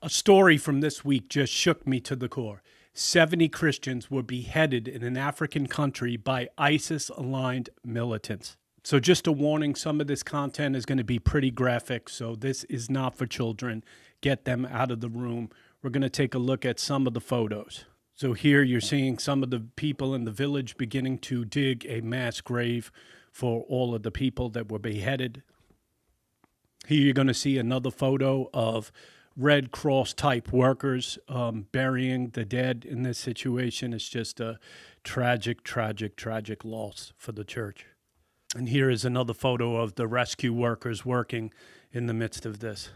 A story from this week just shook me to the core. 70 Christians were beheaded in an African country by ISIS-aligned militants. So just a warning, some of this content is going to be pretty graphic, so this is not for children. Get them out of the room. We're going to take a look at some of the photos. So here you're seeing some of the people in the village beginning to dig a mass grave for all of the people that were beheaded. Here you're going to see another photo of Red Cross type workers burying the dead in this situation. It's just a tragic, tragic, tragic loss for the church. And here is another photo of the rescue workers working in the midst of this.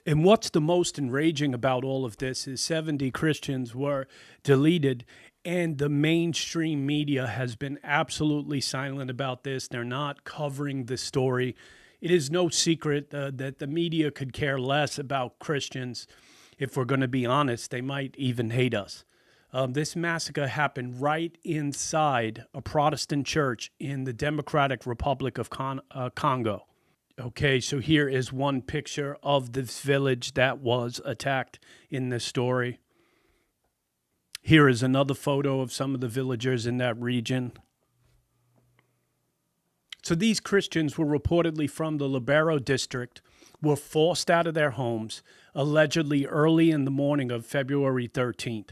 And what's the most enraging about all of this is 70 Christians were deleted, and the mainstream media has been absolutely silent about this. They're not covering the story. It is no secret that the media could care less about Christians. If we're going to be honest, they might even hate us. This massacre happened right inside a Protestant church in the Democratic Republic of Congo. Okay, so here is one picture of this village that was attacked in this story. Here is another photo of some of the villagers in that region. So these Christians were reportedly from the Lubero district, were forced out of their homes, allegedly early in the morning of February 13th,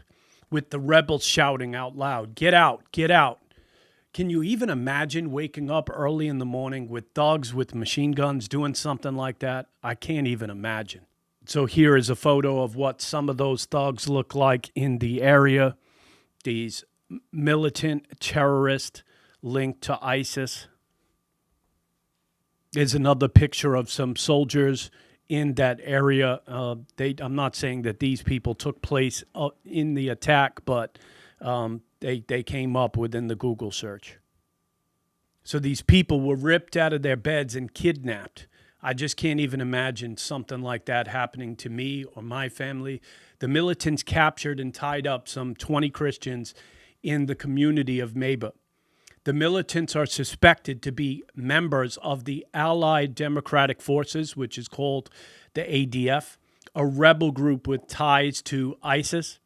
with the rebels shouting out loud, "Get out, get out." Can you even imagine waking up early in the morning with thugs with machine guns doing something like that? I can't even imagine. So here is a photo of what some of those thugs look like in the area. These militant terrorists linked to ISIS. There's another picture of some soldiers in that area. I'm not saying that these people took place in the attack, but they came up within the Google search. So these people were ripped out of their beds and kidnapped. I just can't even imagine something like that happening to me or my family. The militants captured and tied up some 20 Christians in the community of Mayba. The militants are suspected to be members of the Allied Democratic Forces, which is called the ADF, a rebel group with ties to ISIS.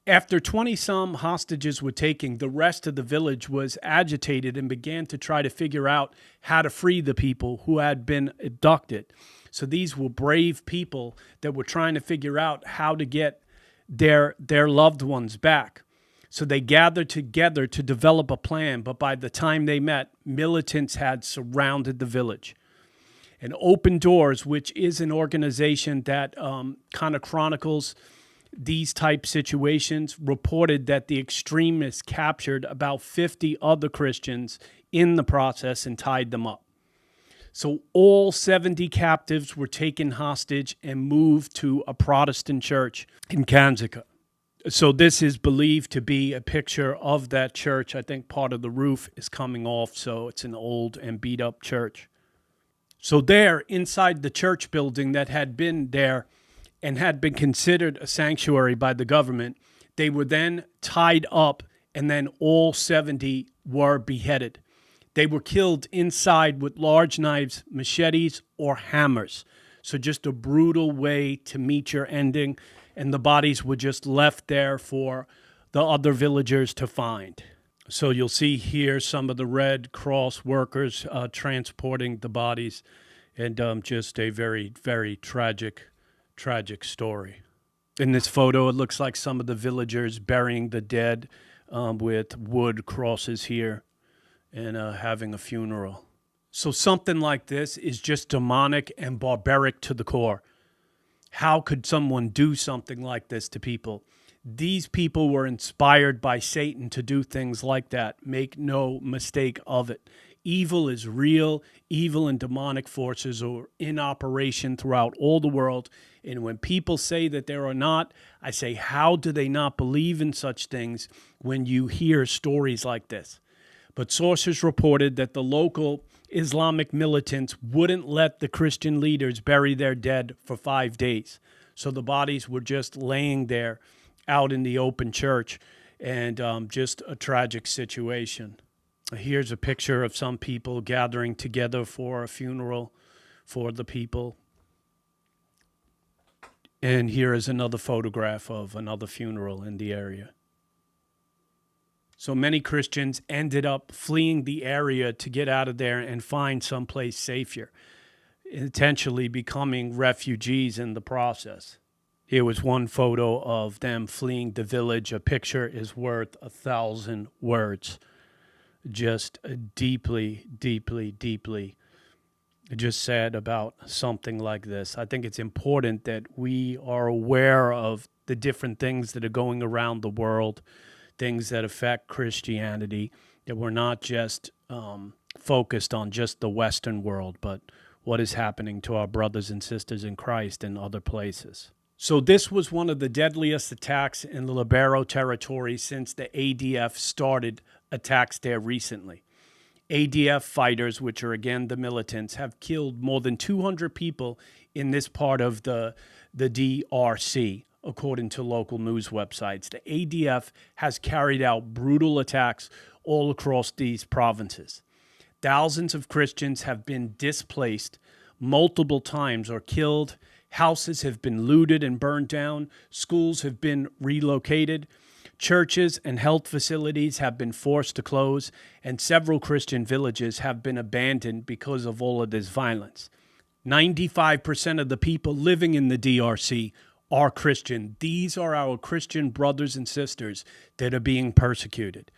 After 20-some hostages were taken, the rest of the village was agitated and began to try to figure out how to free the people who had been abducted. So these were brave people that were trying to figure out how to get their loved ones back. So they gathered together to develop a plan, but by the time they met, militants had surrounded the village. And Open Doors, which is an organization that kind of chronicles these type situations, reported that the extremists captured about 50 other Christians in the process and tied them up. So all 70 captives were taken hostage and moved to a Protestant church in Kasanga. So this is believed to be a picture of that church. I think part of the roof is coming off, so it's an old and beat up church. So there, inside the church building that had been there and had been considered a sanctuary by the government, they were then tied up, and then all 70 were beheaded. They were killed inside with large knives, machetes, or hammers. So just a brutal way to meet your ending, and the bodies were just left there for the other villagers to find. So you'll see here some of the Red Cross workers transporting the bodies, and just a very, very tragic story. In this photo, it looks like some of the villagers burying the dead with wood crosses here and having a funeral. So something like this is just demonic and barbaric to the core. How could someone do something like this to people? These people were inspired by Satan to do things like that. Make no mistake of it. Evil is real. Evil and demonic forces are in operation throughout all the world. And when people say that there are not, I say, how do they not believe in such things when you hear stories like this? But sources reported that the local Islamic militants wouldn't let the Christian leaders bury their dead for 5 days. So the bodies were just laying there out in the open church, and just a tragic situation. Here's a picture of some people gathering together for a funeral for the people. And here is another photograph of another funeral in the area. So many Christians ended up fleeing the area to get out of there and find someplace safer, intentionally becoming refugees in the process. Here was one photo of them fleeing the village. A picture is worth 1,000 words. Just deeply, deeply, deeply just sad about something like this. I think it's important that we are aware of the different things that are going around the world, things that affect Christianity, that we're not just focused on just the Western world, but what is happening to our brothers and sisters in Christ in other places. So this was one of the deadliest attacks in the Lubero territory since the ADF started attacks there recently. ADF fighters, which are again the militants, have killed more than 200 people in this part of the DRC, according to local news websites. The ADF has carried out brutal attacks all across these provinces. Thousands of Christians have been displaced multiple times or killed. Houses have been looted and burned down. Schools have been relocated. Churches and health facilities have been forced to close, and several Christian villages have been abandoned because of all of this violence. 95% of the people living in the DRC are Christian. These are our Christian brothers and sisters that are being persecuted.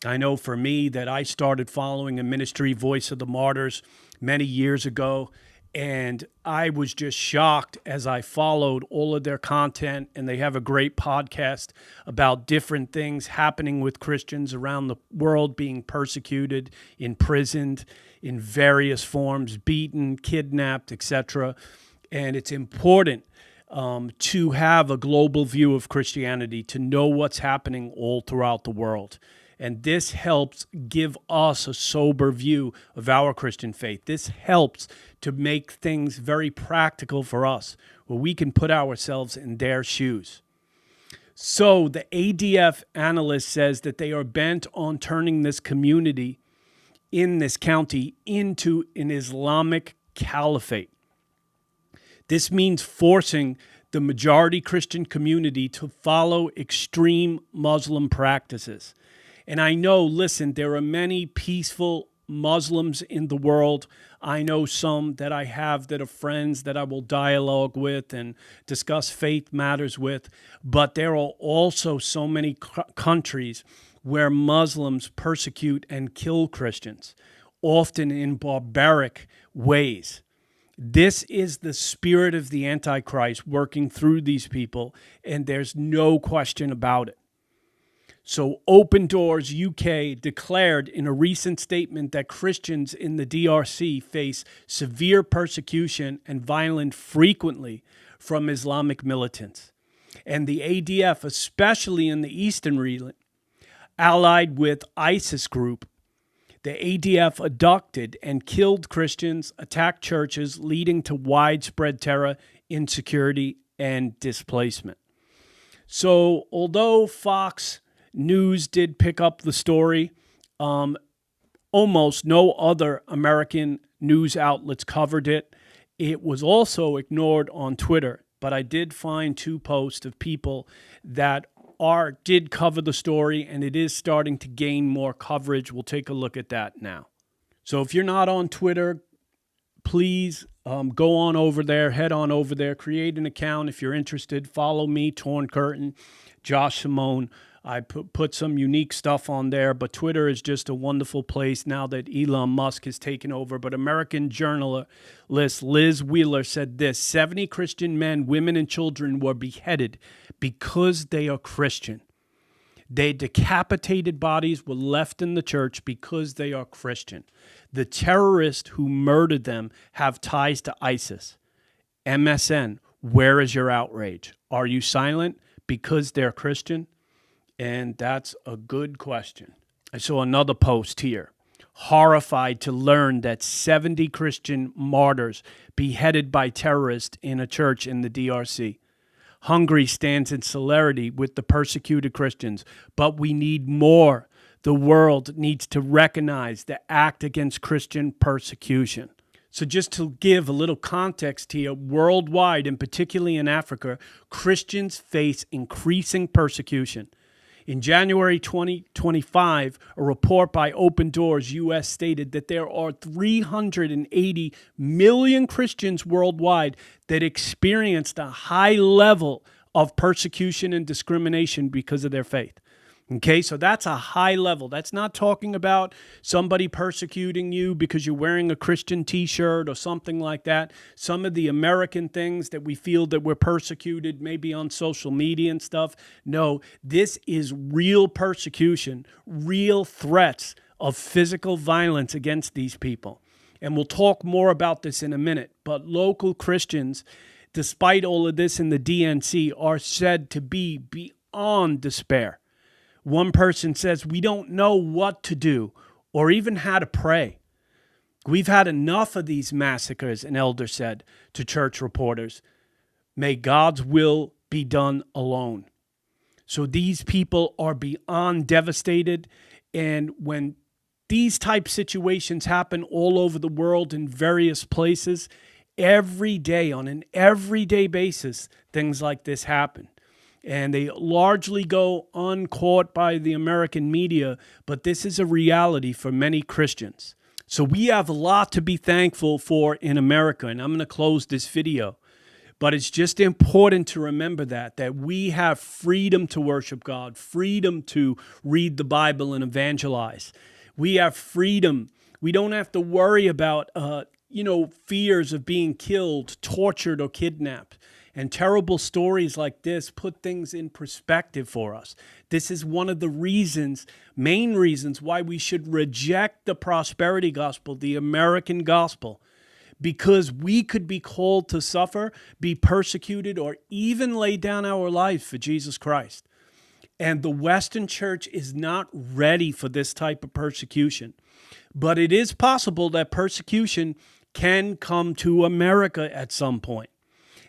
I know for me that I started following a ministry, Voice of the Martyrs, many years ago, and I was just shocked as I followed all of their content, and they have a great podcast about different things happening with Christians around the world being persecuted, imprisoned in various forms, beaten, kidnapped, etc. And it's important to have a global view of Christianity, to know what's happening all throughout the world. And this helps give us a sober view of our Christian faith. This helps to make things very practical for us, where we can put ourselves in their shoes. So the ADF analyst says that they are bent on turning this community in this county into an Islamic Caliphate. This means forcing the majority Christian community to follow extreme Muslim practices. And I know, listen, there are many peaceful Muslims in the world. I know some that I have that are friends that I will dialogue with and discuss faith matters with. But there are also so many countries where Muslims persecute and kill Christians, often in barbaric ways. This is the spirit of the Antichrist working through these people, and there's no question about it. So Open Doors UK declared in a recent statement that Christians in the DRC face severe persecution and violence frequently from Islamic militants. And the ADF, especially in the eastern region, allied with ISIS group, the ADF abducted and killed Christians, attacked churches, leading to widespread terror, insecurity, and displacement. So although Fox News did pick up the story, almost no other American news outlets covered it. It was also ignored on Twitter, but I did find two posts of people that did cover the story, and it is starting to gain more coverage. We'll take a look at that now. So if you're not on Twitter, please go on over there, head on over there, create an account if you're interested. Follow me, Torn Curtain, Josh Simone. I put some unique stuff on there, but Twitter is just a wonderful place now that Elon Musk has taken over. But American journalist Liz Wheeler said this: 70 Christian men, women, and children were beheaded because they are Christian. Their decapitated bodies were left in the church because they are Christian. The terrorists who murdered them have ties to ISIS. MSN, where is your outrage? Are you silent because they're Christian? And that's a good question. I saw another post here. Horrified to learn that 70 Christian martyrs beheaded by terrorists in a church in the DRC. Hungary stands in solidarity with the persecuted Christians, but we need more. The world needs to recognize the act against Christian persecution. So just to give a little context here, worldwide, and particularly in Africa, Christians face increasing persecution. In January 2025, a report by Open Doors US stated that there are 380 million Christians worldwide that experienced a high level of persecution and discrimination because of their faith. Okay, so that's a high level. That's not talking about somebody persecuting you because you're wearing a Christian t-shirt or something like that. Some of the American things that we feel that we're persecuted, maybe on social media and stuff. No, this is real persecution, real threats of physical violence against these people. And we'll talk more about this in a minute. But local Christians, despite all of this in the DNC, are said to be beyond despair. One person says, we don't know what to do or even how to pray. We've had enough of these massacres, an elder said to church reporters. May God's will be done alone. So these people are beyond devastated. And when these type situations happen all over the world in various places, every day, on an everyday basis, things like this happen. And they largely go uncaught by the American media, but this is a reality for many Christians. So we have a lot to be thankful for in America, and I'm going to close this video. But it's just important to remember that we have freedom to worship God, freedom to read the Bible and evangelize. We have freedom. We don't have to worry about, fears of being killed, tortured, or kidnapped. And terrible stories like this put things in perspective for us. This is one of the main reasons why we should reject the prosperity gospel, the American gospel, because we could be called to suffer, be persecuted, or even lay down our life for Jesus Christ. And the Western church is not ready for this type of persecution. But it is possible that persecution can come to America at some point.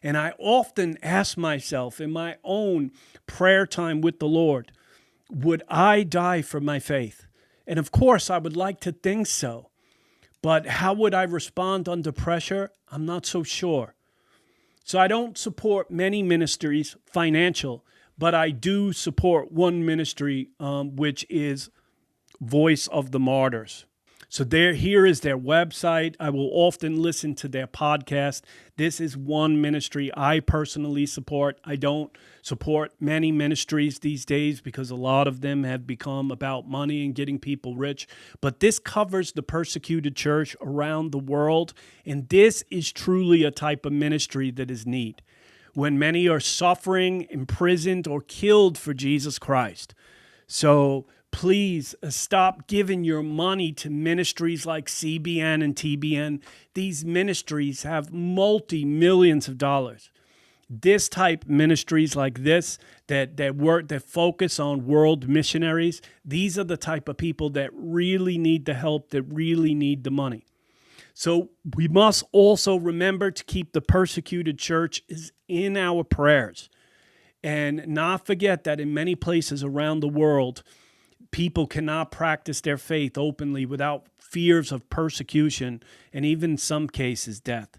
And I often ask myself in my own prayer time with the Lord, would I die for my faith? And of course, I would like to think so. But how would I respond under pressure? I'm not so sure. So I don't support many ministries, financial, but I do support one ministry, which is Voice of the Martyrs. So here is their website. I will often listen to their podcast. This is one ministry I personally support. I don't support many ministries these days because a lot of them have become about money and getting people rich. But this covers the persecuted church around the world. And this is truly a type of ministry that is needed when many are suffering, imprisoned, or killed for Jesus Christ. So please stop giving your money to ministries like CBN and TBN. These ministries have multi-millions of dollars. This type ministries like this that focus on world missionaries, these are the type of people that really need the help, that really need the money. So we must also remember to keep the persecuted church in our prayers and not forget that in many places around the world, people cannot practice their faith openly without fears of persecution and even in some cases death.